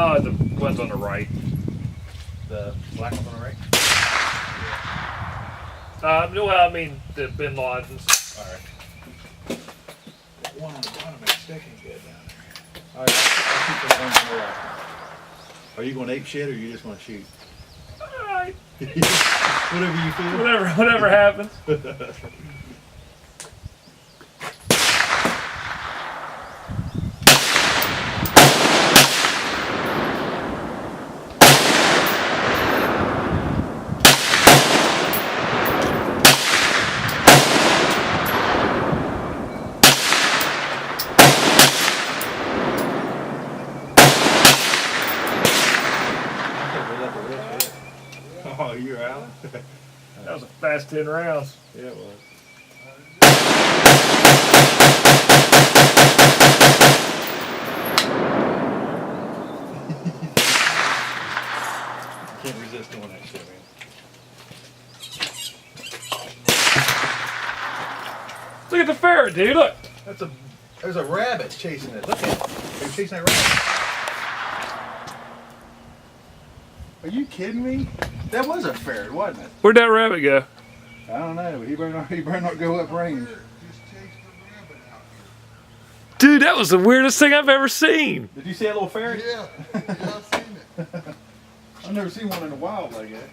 The ones on the right. The black ones on the right? No, I mean the Bin Ladens. Alright. One on the bottom is sticking good down there. Alright, I'll keep the ones on the right. Are you going to ape shit or are you just going to shoot? Alright. Whatever you feel. Whatever happens. Oh, you're out? That was a fast 10 rounds. Yeah, it was. Can't resist doing that shit, man. Look at the ferret, dude. Look. There's a rabbit chasing it. Look at it. Are you chasing that rabbit? Are you kidding me? That was a ferret, wasn't it? Where'd that rabbit go? I don't know. He better not go up range. Dude, that was the weirdest thing I've ever seen. Did you see that little ferret? Yeah, I've seen it. I've never seen one in the wild like that.